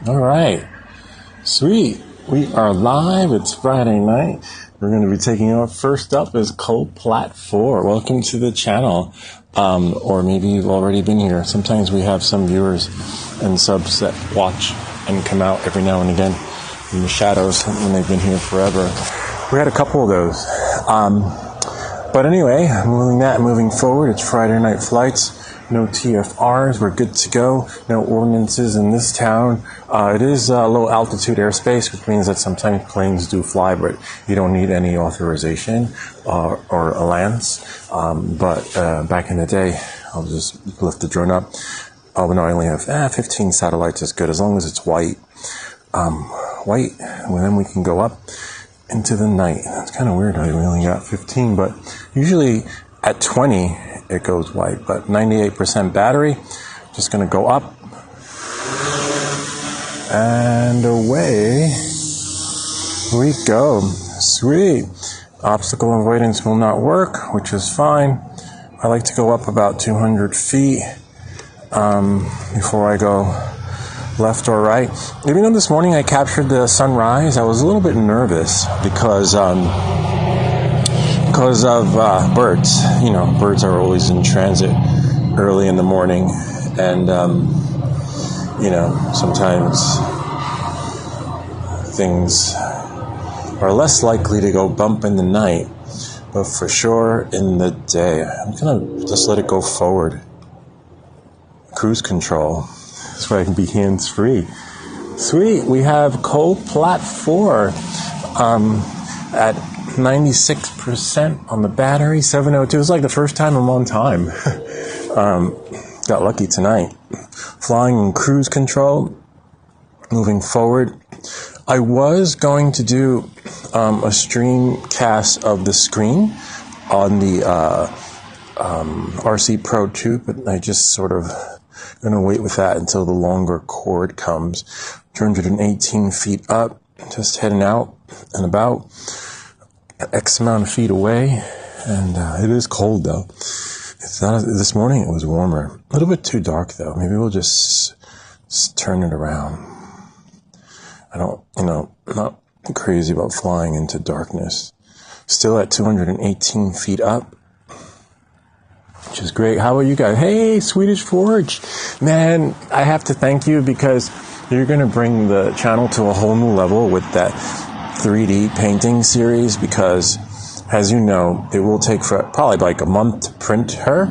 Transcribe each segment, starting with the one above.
All right. Sweet. We are live. It's Friday night. We're going to be taking off. First up is Cold Plat 4. Welcome to the channel. Or maybe you've already been here. Sometimes we have some viewers and subs that watch and come out every now and again in the shadows when they've been here forever. We had a couple of those. But anyway, moving forward, it's Friday night flights. No TFRs, we're good to go. No ordinances in this town. It is low altitude airspace, which means that sometimes planes do fly, but you don't need any authorization or a lance. But back in the day, I'll just lift the drone up. Oh, no, I only have 15 satellites is good, as long as it's white. White, and then we can go up into the night. That's kind of weird, I only got 15, but usually at 20, it goes white, but 98% battery. Just going to go up and away we go. Sweet. Obstacle avoidance will not work, which is fine. I like to go up about 200 feet before I go left or right. Even though this morning I captured the sunrise, I was a little bit nervous because of birds. You know, birds are always in transit early in the morning, and you know, sometimes things are less likely to go bump in the night, but for sure in the day. I'm gonna just let it go forward. Cruise control. That's why I can be hands-free. Sweet. We have Cold Plat 4 at 96% on the battery, 702. It's like the first time I'm on time. Got lucky tonight. Flying in cruise control, moving forward. I was going to do a stream cast of the screen on the RC Pro 2, but I just sort of going to wait with that until the longer cord comes. 218 feet up, just heading out and about. X amount of feet away, and it is cold though. It's not. This morning it was warmer. A little bit too dark though. Maybe we'll just turn it around. I don't, I'm not crazy about flying into darkness. Still at 218 feet up, which is great. How about you guys? Hey, Swedish Forge, man! I have to thank you because you're going to bring the channel to a whole new level with that 3D painting series, because as you know, it will take probably like a month to print her,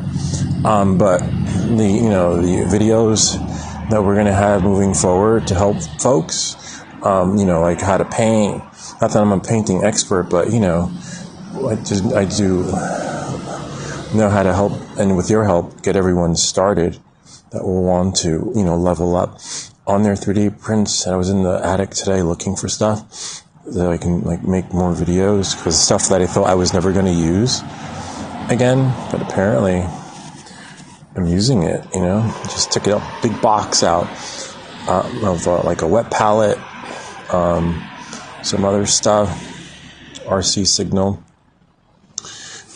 but the videos that we're going to have moving forward to help folks, like how to paint. Not that I'm a painting expert, but I do know how to help, and with your help, get everyone started that will want to level up on their 3D prints. And I was in the attic today looking for stuff that I can make more videos, because stuff that I thought I was never going to use again, but apparently I'm using it. Just took a big box out of like a wet palette, some other stuff. RC signal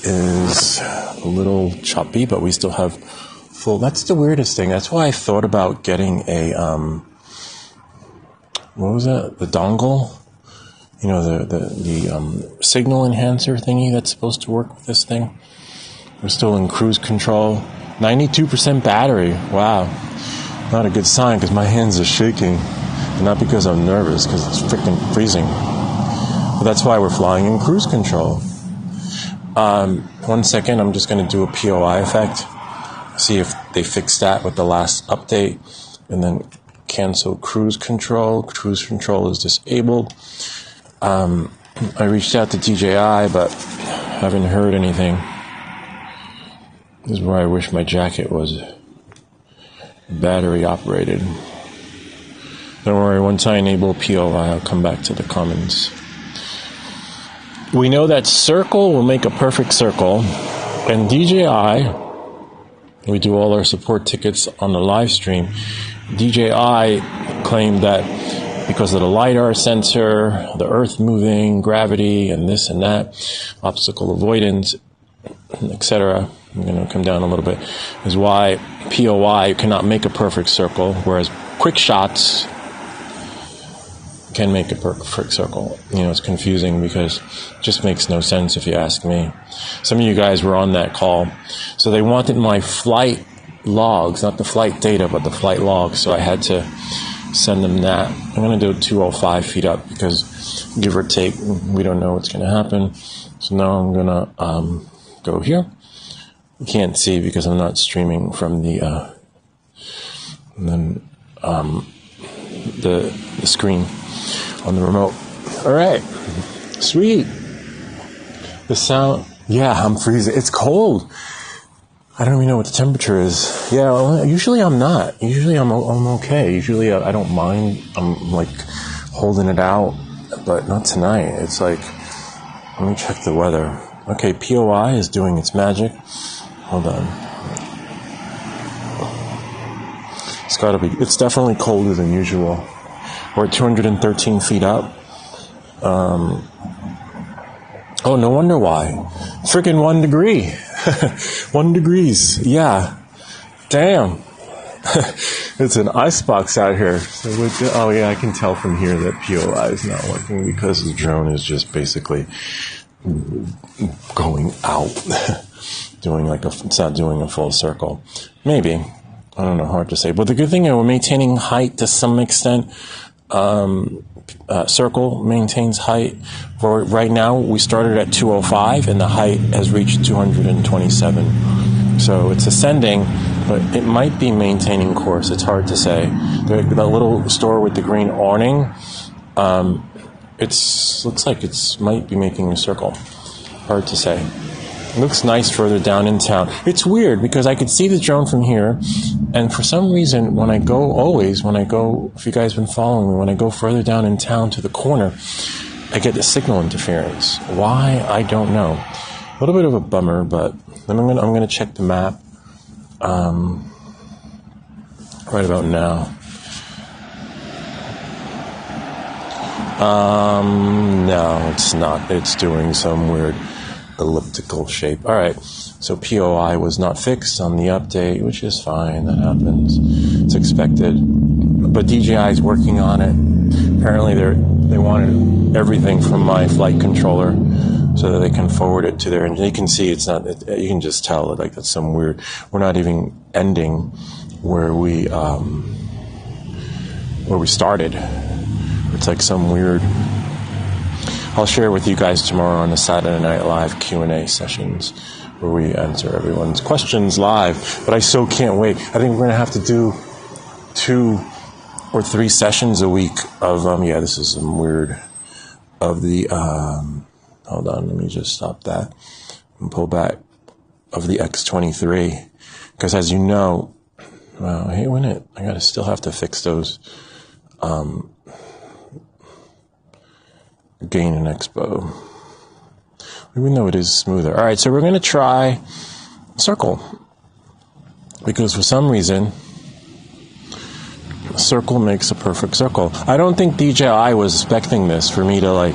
is a little choppy, but we still have full. That's the weirdest thing. That's why I thought about getting a what was that? The dongle. The signal enhancer thingy that's supposed to work with this thing. We're still in cruise control. 92% battery. Wow. Not a good sign, because my hands are shaking. And not because I'm nervous, because it's freaking freezing. But that's why we're flying in cruise control. 1 second, I'm just going to do a POI effect. See if they fixed that with the last update. And then cancel cruise control. Cruise control is disabled. I reached out to DJI, but haven't heard anything. This is where I wish my jacket was battery operated. Don't worry, once I enable POI, I'll come back to the comments. We know that circle will make a perfect circle, and DJI, we do all our support tickets on the live stream. DJI claimed that because of the LiDAR sensor, the earth moving, gravity, and this and that, obstacle avoidance, etc. I'm going to come down a little bit, is why POI cannot make a perfect circle, whereas quick shots can make a perfect circle. It's confusing because it just makes no sense if you ask me. Some of you guys were on that call. So they wanted my flight logs, not the flight data, but the flight logs. So I had to send them that. I'm going to do 205 feet up because give or take, we don't know what's going to happen. So now I'm going to go here. You can't see because I'm not streaming from the screen on the remote. All right, sweet. The sound, yeah, I'm freezing. It's cold. I don't even know what the temperature is. Yeah, usually I'm not. Usually I'm okay. Usually I don't mind. I'm like holding it out, but not tonight. It's like, let me check the weather. Okay, POI is doing its magic. Hold on. It's definitely colder than usual. We're at 213 feet up. Oh, no wonder why. Freaking 1 degree. 1 degrees. Yeah. Damn. It's an icebox out here. So oh, yeah, I can tell from here that POI is not working because the drone is just basically going out. It's not doing a full circle. Maybe. I don't know, hard to say. But the good thing is we're maintaining height to some extent. Circle maintains height. For right now, we started at 205, and the height has reached 227. So it's ascending, but it might be maintaining course. It's hard to say. The little store with the green awning, looks like it might be making a circle. Hard to say. It looks nice further down in town. It's weird because I could see the drone from here, and for some reason, if you guys have been following me, when I go further down in town to the corner, I get the signal interference. Why? I don't know. A little bit of a bummer, but then I'm gonna check the map right about now. No, it's not. It's doing some weird elliptical shape. All right, so POI was not fixed on the update, which is fine. That happens. It's expected. But DJI is working on it. Apparently, they wanted everything from my flight controller so that they can forward it to their. And you can see it's not. You can just tell that that's some weird. We're not even ending where we started. It's like some weird. I'll share with you guys tomorrow on the Saturday Night Live Q&A sessions where we answer everyone's questions live. But I so can't wait. I think we're going to have to do 2 or 3 sessions a week of, this is some weird, of the, hold on, let me just stop that and pull back, of the X23. Because as you know, wow, I hate when I still have to fix those, gain and expo, even though it is smoother. All right, so we're going to try circle because for some reason a circle makes a perfect circle. I don't think DJI was expecting this for me to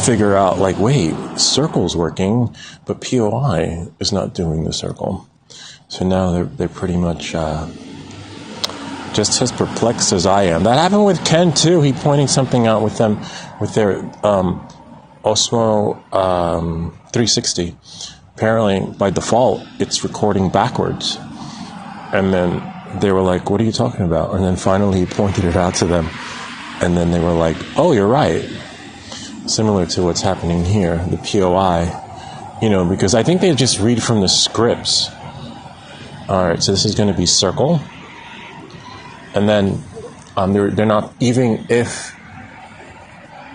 figure out wait, circle's working, but POI is not doing the circle. So now they're pretty much just as perplexed as I am. That happened with Ken too. He pointing something out with them, with their Osmo 360. Apparently, by default, it's recording backwards. And then they were like, "What are you talking about?" And then finally, he pointed it out to them, and then they were like, "Oh, you're right." Similar to what's happening here, the POI, because I think they just read from the scripts. All right, so this is going to be circle. And then they're not, even if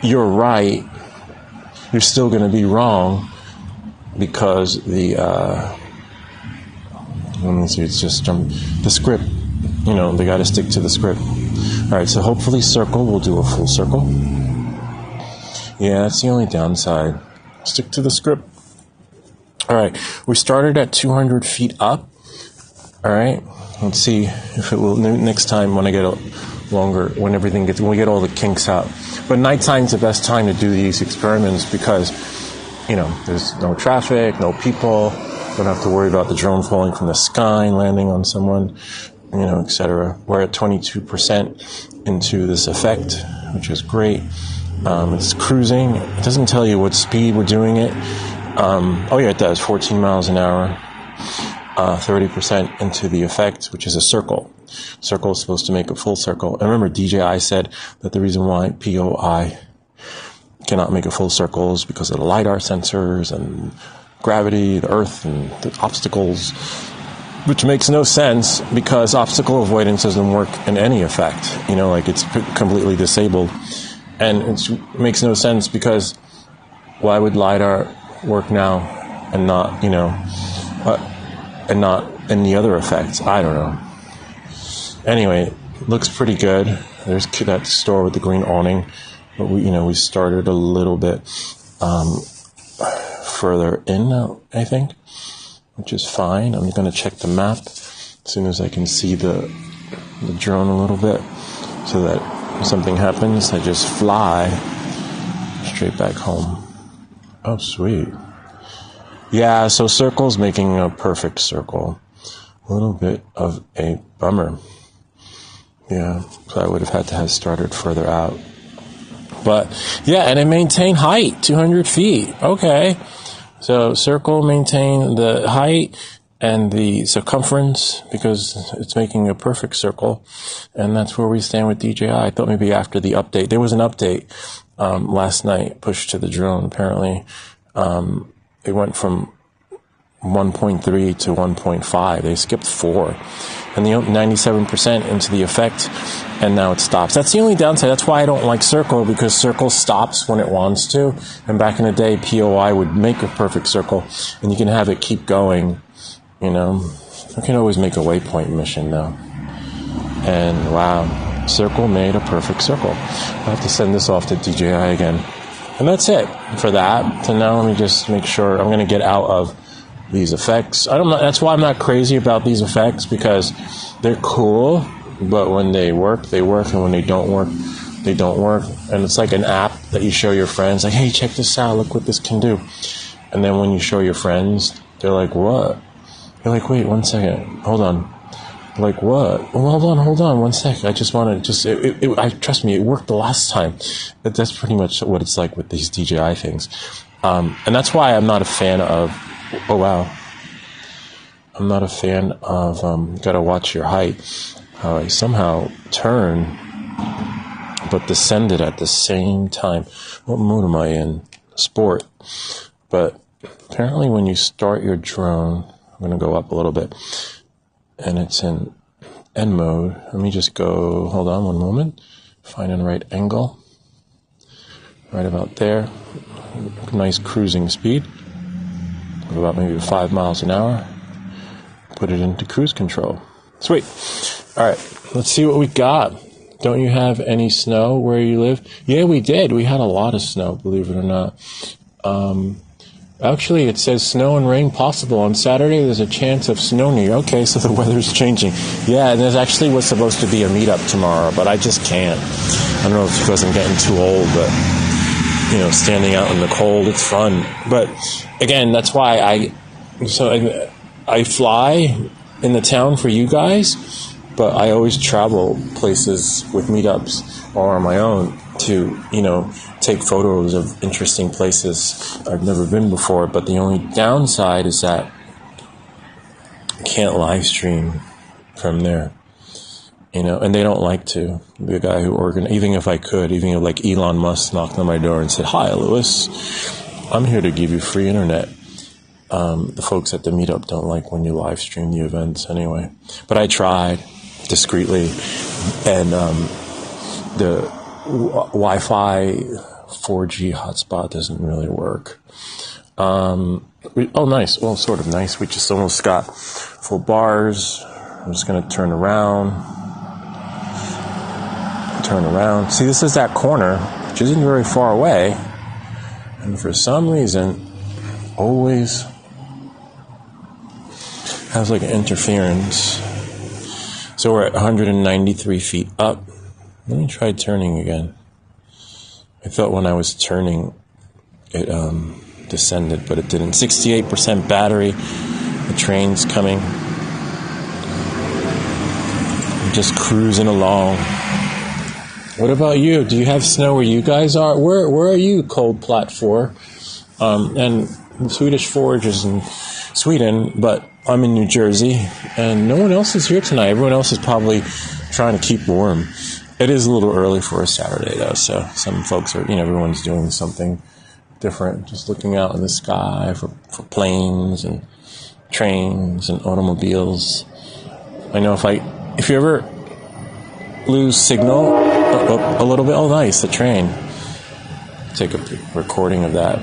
you're right, you're still going to be wrong because the, let me see, it's just the script, they got to stick to the script. All right, so hopefully circle will do a full circle. Yeah, that's the only downside. Stick to the script. All right, we started at 200 feet up. All right. Let's see if it will next time when I get longer, when we get all the kinks out. But nighttime's the best time to do these experiments because, there's no traffic, no people, don't have to worry about the drone falling from the sky and landing on someone. etc. We're at 22% into this effect, which is great. It's cruising. It doesn't tell you what speed we're doing it. Oh yeah, it does. 14 miles an hour. 30% into the effect, which is a circle. Circle is supposed to make a full circle. And remember, DJI said that the reason why POI cannot make a full circle is because of the LiDAR sensors and gravity, the earth, and the obstacles, which makes no sense because obstacle avoidance doesn't work in any effect. Like it's completely disabled. And it makes no sense because why would LiDAR work now and not, and not any other effects? I don't know. Anyway, looks pretty good. There's that store with the green awning, but we started a little bit further in, I think, which is fine. I'm going to check the map as soon as I can see the drone a little bit, so that if something happens, I just fly straight back home. Oh, sweet. Yeah, so circle's making a perfect circle. A little bit of a bummer. Yeah, so I would have had to have started further out. But, yeah, and it maintained height, 200 feet. Okay. So circle maintain the height and the circumference because it's making a perfect circle. And that's where we stand with DJI. I thought maybe after the update. There was an update last night pushed to the drone, apparently. It went from 1.3 to 1.5. They skipped 4. And the 97% into the effect, and now it stops. That's the only downside. That's why I don't like circle, because circle stops when it wants to. And back in the day, POI would make a perfect circle, and you can have it keep going, You can always make a waypoint mission, though. And wow, circle made a perfect circle. I'll have to send this off to DJI again. And that's it for that. So now let me just make sure I'm going to get out of these effects. That's why I'm not crazy about these effects, because they're cool, but when they work, and when they don't work, they don't work. And it's like an app that you show your friends, like, hey, check this out, look what this can do. And then when you show your friends, they're like, what? You're like, wait, 1 second, hold on. They're like, what? Well, hold on 1 second. I just want to trust me, it worked the last time. That's pretty much what it's like with these DJI things. And that's why I'm not a fan of, I'm not a fan of, gotta watch your height. How I somehow turn, but descended at the same time. What mode am I in? Sport. But apparently when you start your drone, I'm going to go up a little bit, and it's in N mode. Let me just go, hold on one moment, find a right angle, right about there. Nice cruising speed of about maybe 5 miles an hour. Put it into cruise control. Sweet. All right, let's see what we got. Don't you have any snow where you live? Yeah, we did. We had a lot of snow, believe it or not. Actually, it says snow and rain possible. On Saturday, there's a chance of snow near. Okay, so the weather's changing. Yeah, and there's actually was supposed to be a meetup tomorrow, but I just can't. I don't know if it's because I'm getting too old, but, standing out in the cold, it's fun. But, again, that's why I fly in the town for you guys, but I always travel places with meetups or on my own to, take photos of interesting places I've never been before. But the only downside is that I can't live stream from there, and they don't like to. The guy who organized, even if like Elon Musk knocked on my door and said, hi, Lewis, I'm here to give you free internet. The folks at the meetup don't like when you live stream the events anyway. But I tried discreetly, and the Wi-Fi 4G hotspot doesn't really work. Nice. Well, sort of nice. We just almost got full bars. I'm just going to turn around. See, this is that corner, which isn't very far away. And for some reason, always has like interference. So we're at 193 feet up. Let me try turning again. I thought when I was turning, it descended, but it didn't. 68% battery. The train's coming. just cruising along. What about you? Do you have snow where you guys are? Where are you, Cold Plat 4? And Swedish Forge is in Sweden, but I'm in New Jersey, and no one else is here tonight. Everyone else is probably trying to keep warm. It is a little early for a Saturday, though, so some folks are, everyone's doing something different, just looking out in the sky for planes and trains and automobiles. I know if you ever lose signal a little bit, oh nice, the train. Take a recording of that.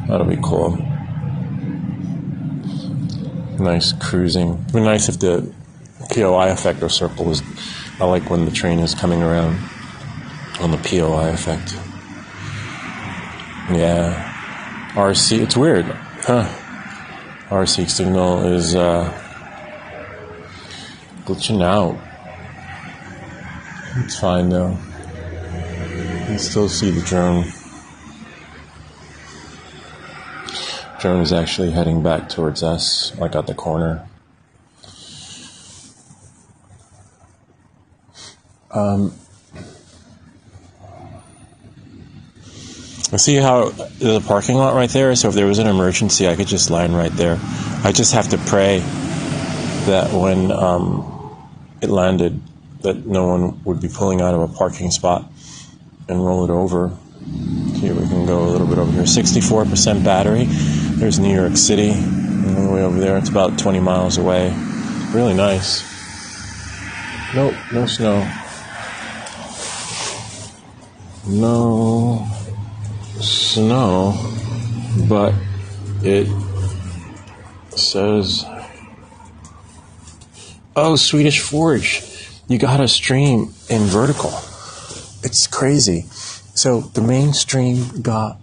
That'll be cool. Nice cruising. It'd be nice if the POI effect or circle was, I like when the train is coming around on the POI effect. Yeah. RC, it's weird, huh? RC signal is glitching out. It's fine though. You can still see the drone. Drone is actually heading back towards us, like at the corner. I see how there's a parking lot right there, so if there was an emergency, I could just line right there. I just have to pray that when it landed, that no one would be pulling out of a parking spot and roll it over. Here we can go a little bit over here. 64% battery. There's New York City, all the way over there. It's about 20 miles away. Really nice. Nope, no snow. No snow, but it says, oh, Swedish Forge, you got to stream in vertical. It's crazy. So the mainstream got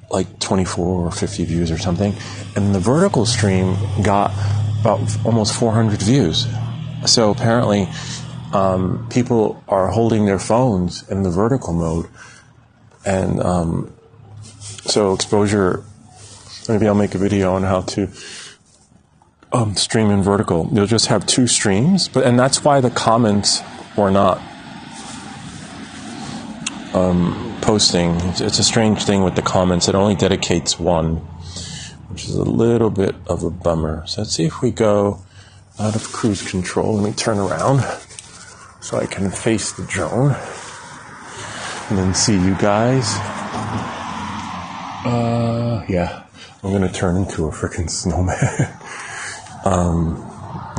like 24 or 50 views or something, and the vertical stream got about almost 400 views. So apparently people are holding their phones in the vertical mode, and so exposure, maybe I'll make a video on how to stream in vertical. You'll just have two streams, and that's why the comments were not posting. It's a strange thing with the comments. It only dedicates one, which is a little bit of a bummer. So let's see if we go out of cruise control. Let me turn around so I can face the drone and then see you guys. Yeah, I'm gonna turn into a freaking snowman.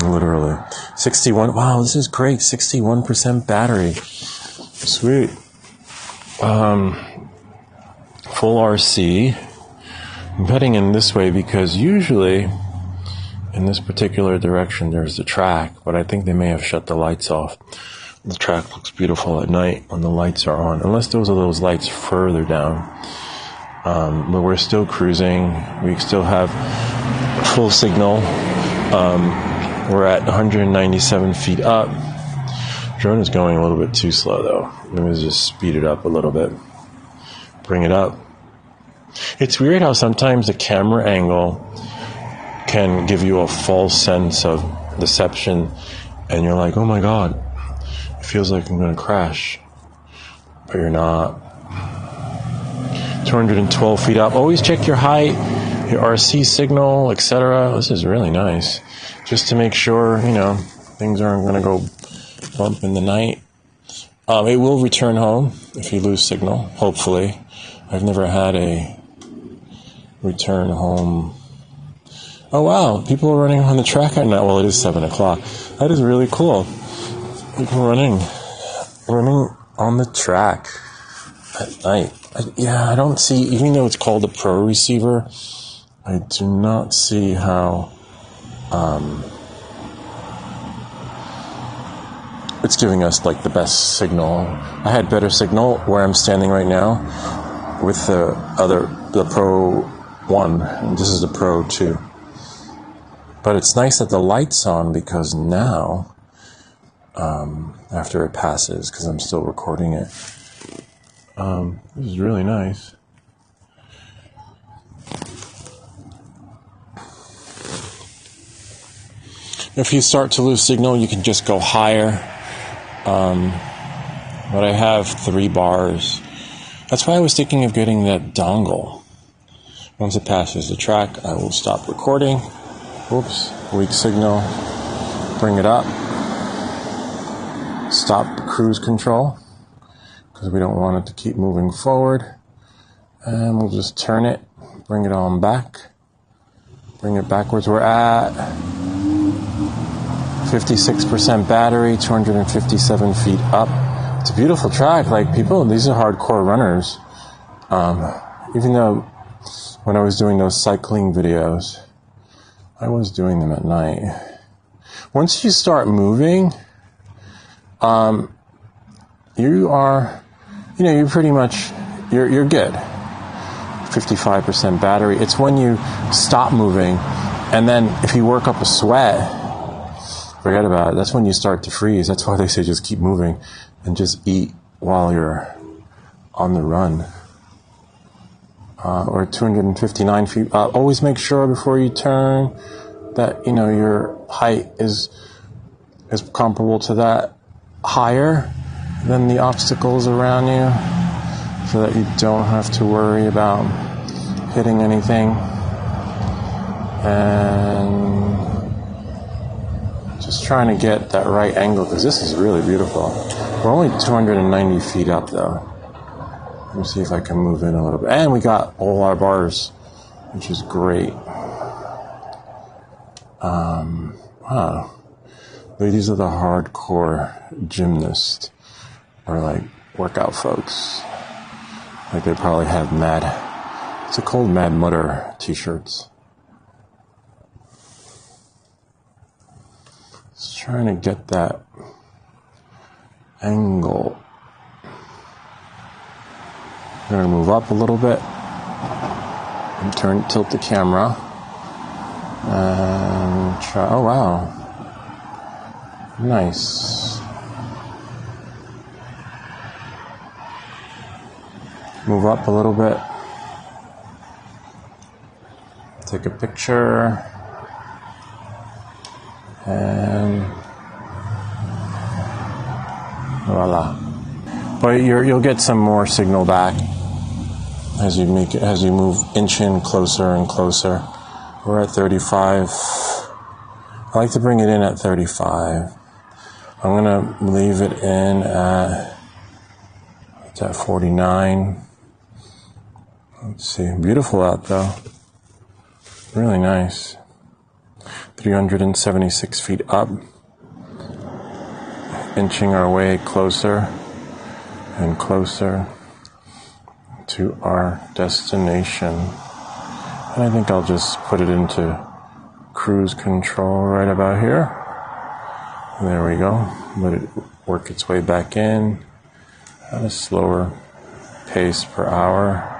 Literally. 61, wow, this is great. 61% battery. Sweet. Full RC. I'm heading in this way because usually in this particular direction there's the track, but I think they may have shut the lights off. The track looks beautiful at night when the lights are on, unless those are those lights further down. But we're still cruising. We still have full signal. We're at 197 feet up. Drone is going a little bit too slow though. Let me just speed it up a little bit. Bring it up. It's weird how sometimes the camera angle can give you a false sense of deception, and you're like, oh my god, it feels like I'm going to crash. But you're not. 212 feet up. Always check your height, your RC signal, etc. This is really nice. Just to make sure, things aren't going to go bump in the night. It will return home if you lose signal, hopefully. I've never had a return home. Oh wow, people are running on the track at night. Well, it is 7 o'clock. That is really cool. People running on the track at night. I don't see, even though it's called a Pro receiver, I do not see how it's giving us like the best signal. I had better signal where I'm standing right now with the Pro 1, and this is the Pro 2. But it's nice that the light's on, because now, after it passes, because I'm still recording it, this is really nice. If you start to lose signal, you can just go higher. But I have 3 bars. That's why I was thinking of getting that dongle. Once it passes the track, I will stop recording. Oops, weak signal. Bring it up. Stop cruise control, because we don't want it to keep moving forward. And we'll just turn it, bring it on back. Bring it backwards. We're at 56% battery, 257 feet up. It's a beautiful track. Like, people, these are hardcore runners. Even though when I was doing those cycling videos, I was doing them at night. Once you start moving, you are, you're pretty much, you're good. 55% battery. It's when you stop moving, and then if you work up a sweat, forget about it. That's when you start to freeze. That's why they say just keep moving and just eat while you're on the run. Or 259 feet. Always make sure before you turn that your height is comparable to that, higher than the obstacles around you, so that you don't have to worry about hitting anything. And just trying to get that right angle, because this is really beautiful. We're only 290 feet up though. Let me see if I can move in a little bit. And we got all our bars, which is great. Wow. These are the hardcore gymnasts, or like workout folks. Like, they probably have it's a cold Mad Mutter t-shirts. Just trying to get that angle. I'm going to move up a little bit and tilt the camera and try. Oh, wow. Nice. Move up a little bit. Take a picture. And voila. But you'll get some more signal back as you move inch in closer and closer. We're at 35. I like to bring it in at 35. I'm gonna leave it in at 49. Let's see, beautiful out though. Really nice. 376 feet up. Inching our way closer and closer to our destination. And I think I'll just put it into cruise control right about here. There we go. Let it work its way back in at a slower pace per hour.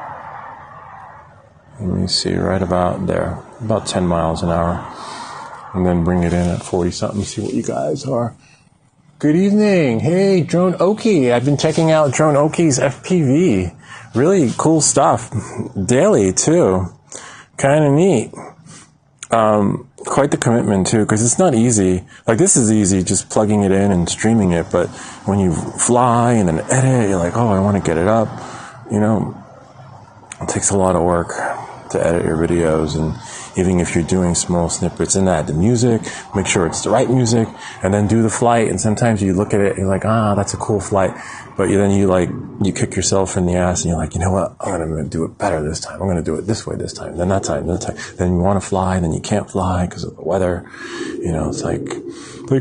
Let me see, right about there, about 10 miles an hour. And then bring it in at 40 something, see what you guys are. Good evening. Hey, Drone Okie. I've been checking out Drone Okie's FPV. Really cool stuff. Daily, too. Kind of neat. Quite the commitment, too, because it's not easy. Like, this is easy, just plugging it in and streaming it. But when you fly and then edit, you're like, oh, I want to get it up. It takes a lot of work to edit your videos, and even if you're doing small snippets and add the music, make sure it's the right music, and then do the flight. And sometimes you look at it and you're like, that's a cool flight, but then you kick yourself in the ass and you're like, you know what, I'm going to do it better this time. I'm going to do it this way this time, then that time, then you want to fly, then you can't fly because of the weather. It's like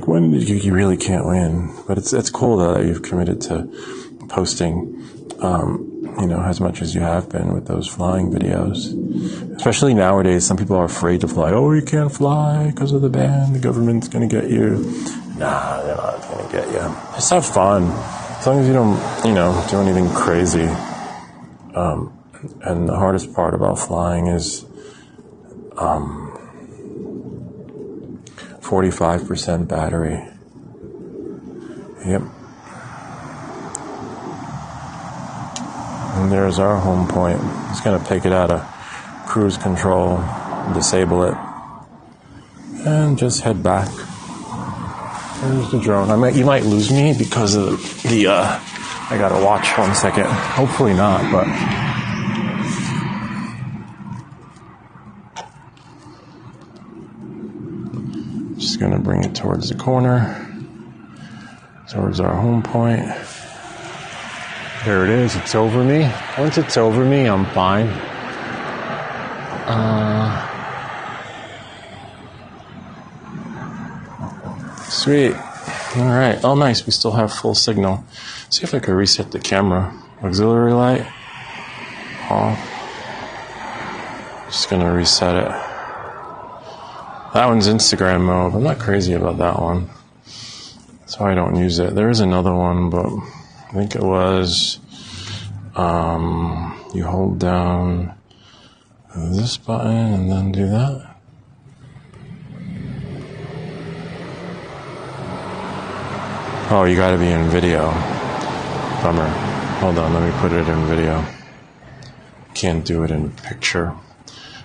when you really can't win. But it's cool though that you've committed to posting as much as you have been with those flying videos. Especially nowadays, some people are afraid to fly. Oh, you can't fly because of the ban. The government's going to get you. Nah, they're not going to get you. Just have fun. As long as you don't, do anything crazy. And the hardest part about flying is 45% battery. Yep. And there's our home point. It's going to take it out of cruise control, disable it, and just head back. There's the drone. You might lose me because of the, I gotta watch 1 second. Hopefully not, but. Just gonna bring it towards the corner, towards our home point. There it is, it's over me. Once it's over me, I'm fine. Sweet. All right. Oh, nice. We still have full signal. See if I could reset the camera. Auxiliary light off. Just gonna reset it. That one's Instagram mode. I'm not crazy about that one. That's why I don't use it. There is another one, but I think it was you hold down this button and then do that. Oh, you gotta be in video. Bummer. Hold on, let me put it in video. Can't do it in picture.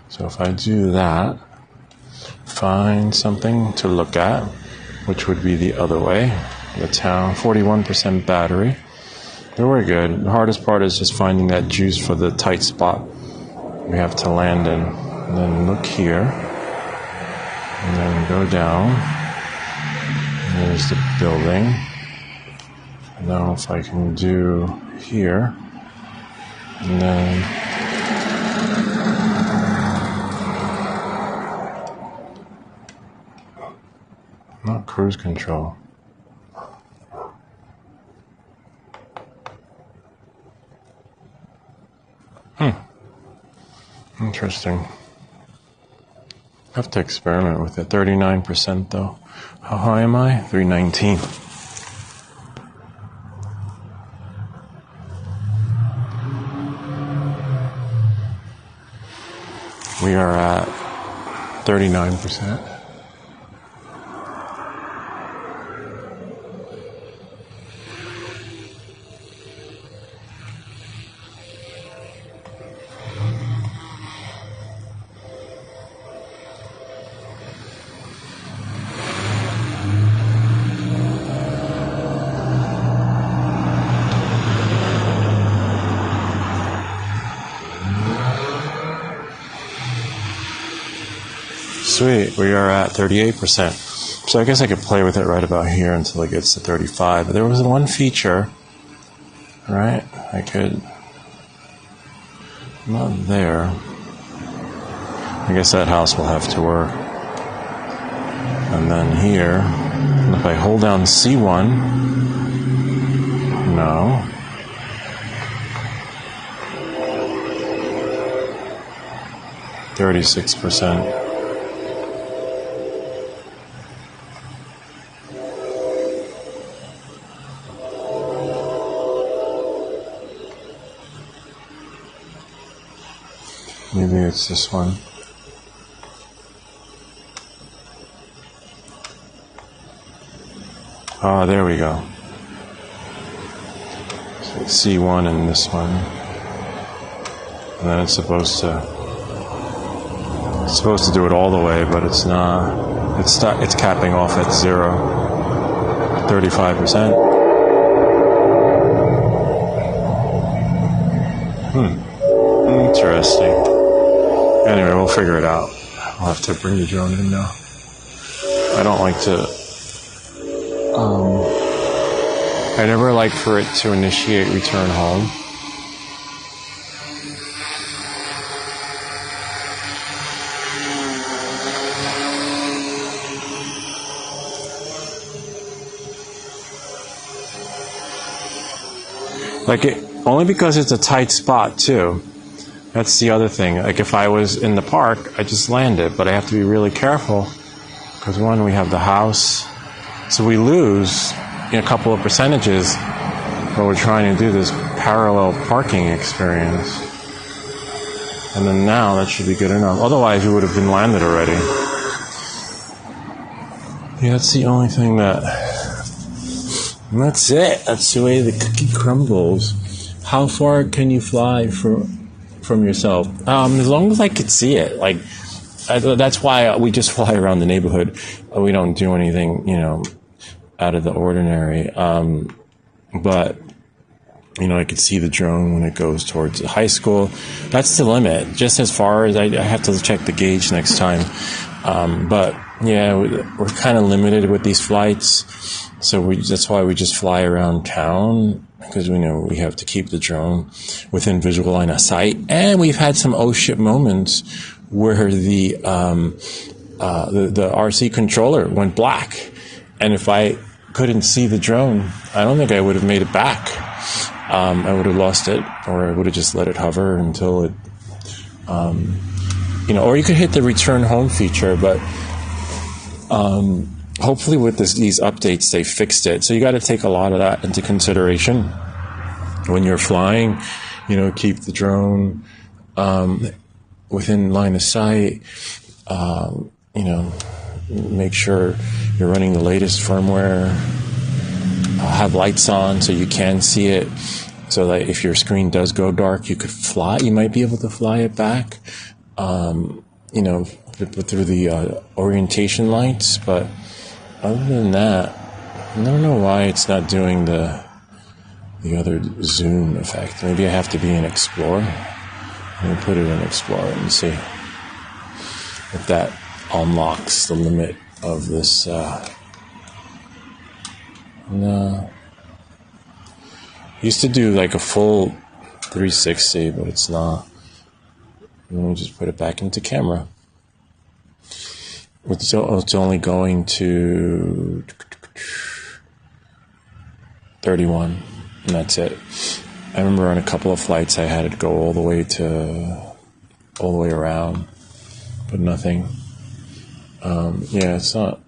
So if I do that, find something to look at, which would be the other way. The town, 41% battery. But we're good. The hardest part is just finding that juice for the tight spot we have to land in. And then look here. And then go down. There's the building. Now if I can do here, and then not cruise control. Interesting. I have to experiment with it. 39% though. How high am I? 319. We are at 39%. Sweet, we are at 38%. So I guess I could play with it right about here until it gets to 35. But there was one feature, right? I could, not there. I guess that house will have to work. And then here, and if I hold down C1, no. %. Maybe it's this one. Ah, there we go. So C1 and this one. And then it's supposed to do it all the way, but it's not. It's capping off at 0. 35%. Interesting. Anyway, we'll figure it out. I'll have to bring the drone in now. I don't like to... I never like for it to initiate return home. Like only because it's a tight spot too. That's the other thing. Like if I was in the park, I just land it, but I have to be really careful because one, we have the house, so we lose a couple of percentages, but we're trying to do this parallel parking experience. And then now that should be good enough. Otherwise, we would have been landed already. Yeah, that's the only thing that. And that's it. That's the way the cookie crumbles. How far can you fly from yourself? As long as I could see it. Like, that's why we just fly around the neighborhood. We don't do anything, out of the ordinary. But I could see the drone when it goes towards the high school. That's the limit, just as far as I have to check the gauge next time. But yeah, we're kind of limited with these flights. So that's why we just fly around town, because we know we have to keep the drone within visual line of sight. And we've had some oh shit moments where the RC controller went black. And if I couldn't see the drone, I don't think I would have made it back. I would have lost it, or I would have just let it hover until it, or you could hit the return home feature, but hopefully with these updates, they fixed it. So you got to take a lot of that into consideration when you're flying. Keep the drone within line of sight. Make sure you're running the latest firmware. Have lights on so you can see it, so that if your screen does go dark, you could fly. You might be able to fly it back, through the orientation lights. But other than that, I don't know why it's not doing the other zoom effect. Maybe I have to be in Explorer. Let me put it in Explorer and see if that unlocks the limit of this. No. Used to do like a full 360, but it's not. Let me just put it back into camera. It's only going to 31, and that's it. I remember on a couple of flights I had it go all the way around, but nothing. It's not.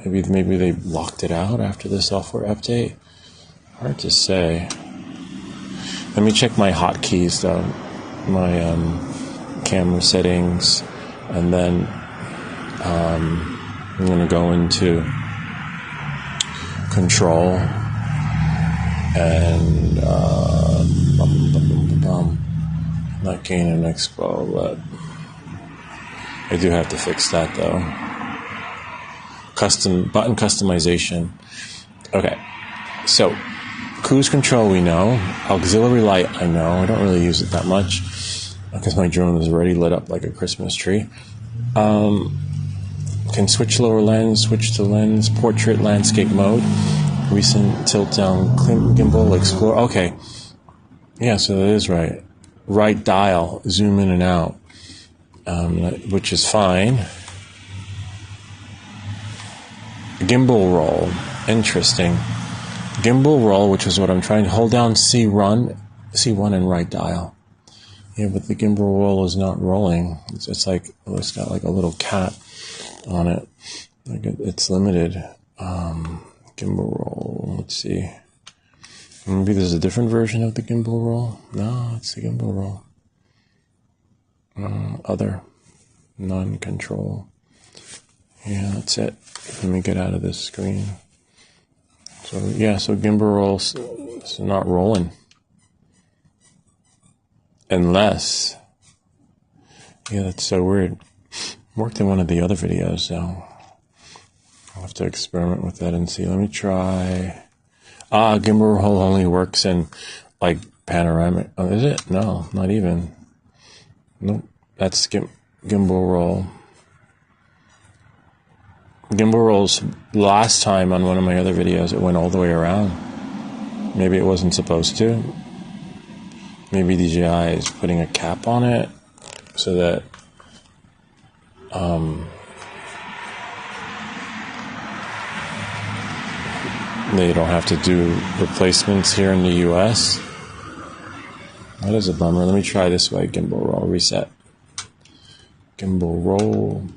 Maybe they locked it out after the software update. Hard to say. Let me check my hotkeys though, my camera settings, and then I'm gonna go into control and not gain an expo, but I do have to fix that though. Button customization. Okay, so cruise control we know. Auxiliary light I know. I don't really use it that much because my drone is already lit up like a Christmas tree. Can switch lower lens, switch to lens, portrait, landscape mode, recent tilt down, gimbal, explore. Okay, yeah, so that is right. Right dial, zoom in and out, which is fine. Gimbal roll, interesting. Gimbal roll, which is what I'm trying to hold down. C1 and right dial. Yeah, but the gimbal roll is not rolling. It's got like a little cat on it. Like it's limited. Gimbal roll. Let's see. Maybe there's a different version of the gimbal roll. No, it's the gimbal roll. Other non-control. Yeah, that's it. Let me get out of this screen. So gimbal roll is not rolling. Unless, that's so weird. Worked in one of the other videos, so I'll have to experiment with that and see. Let me try. Gimbal roll only works in like panoramic. Oh, is it? No, not even. Nope, that's gimbal roll. Gimbal rolls last time on one of my other videos, it went all the way around. Maybe it wasn't supposed to. Maybe DJI is putting a cap on it so that they don't have to do replacements here in the US. That is a bummer. Let me try this way. Gimbal roll, reset. Gimbal roll.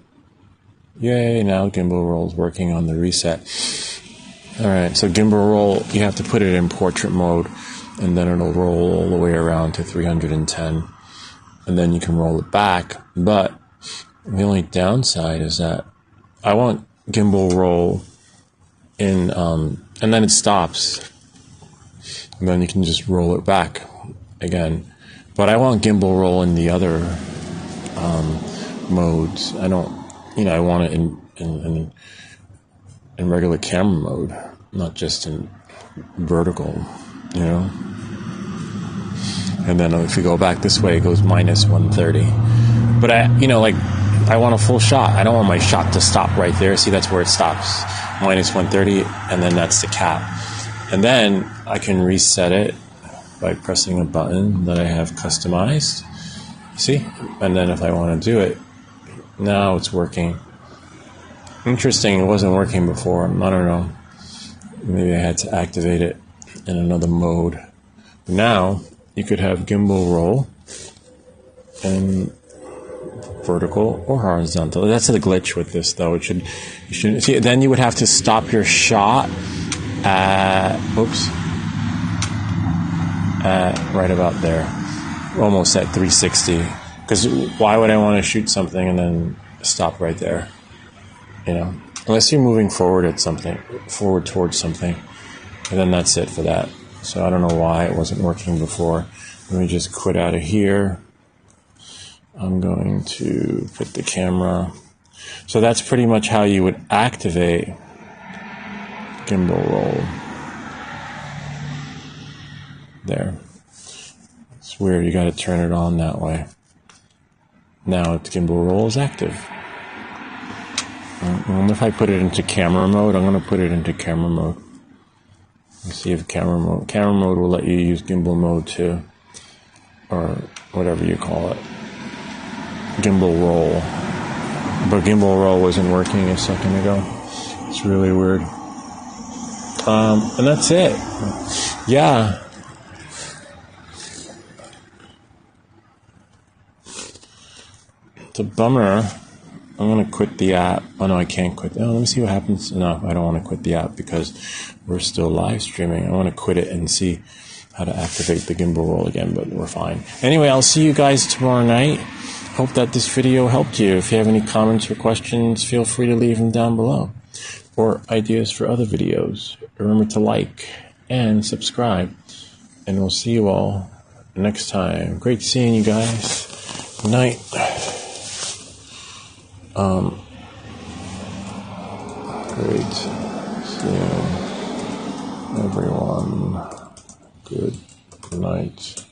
Yay, now gimbal roll is working on the reset. Alright, so gimbal roll, you have to put it in portrait mode, and then it'll roll all the way around to 310. And then you can roll it back. But the only downside is that I want gimbal roll in, and then it stops. And then you can just roll it back again. But I want gimbal roll in the other modes. I don't, I want it in in regular camera mode, not just in vertical, you know. And then if you go back this way, it goes minus 130. But I want a full shot. I don't want my shot to stop right there. See, that's where it stops, minus 130, and then that's the cap. And then I can reset it by pressing a button that I have customized. See? And then if I want to do it, now it's working. Interesting, it wasn't working before. I don't know. Maybe I had to activate it in another mode. Now, you could have gimbal roll and vertical or horizontal. That's the glitch with this, though. You should see. Then you would have to stop your shot at right about there, almost at 360. Because why would I want to shoot something and then stop right there? You know, unless you're moving forward towards something, and then that's it for that. So I don't know why it wasn't working before. Let me just quit out of here. I'm going to put the camera. So that's pretty much how you would activate gimbal roll. There. It's weird, you got to turn it on that way. Now gimbal roll is active. And if I put it into camera mode, I'm going to put it into camera mode. Let's see if camera mode will let you use gimbal mode too, or whatever you call it. Gimbal roll. But gimbal roll wasn't working a second ago. It's really weird. And that's it. Yeah. It's a bummer. I'm going to quit the app. Oh, no, I can't quit. Oh, let me see what happens. No, I don't want to quit the app because we're still live streaming. I want to quit it and see how to activate the gimbal roll again, but we're fine. Anyway, I'll see you guys tomorrow night. Hope that this video helped you. If you have any comments or questions, feel free to leave them down below. Or ideas for other videos. Remember to like and subscribe. And we'll see you all next time. Great seeing you guys. Good night. Great seeing everyone. Good night.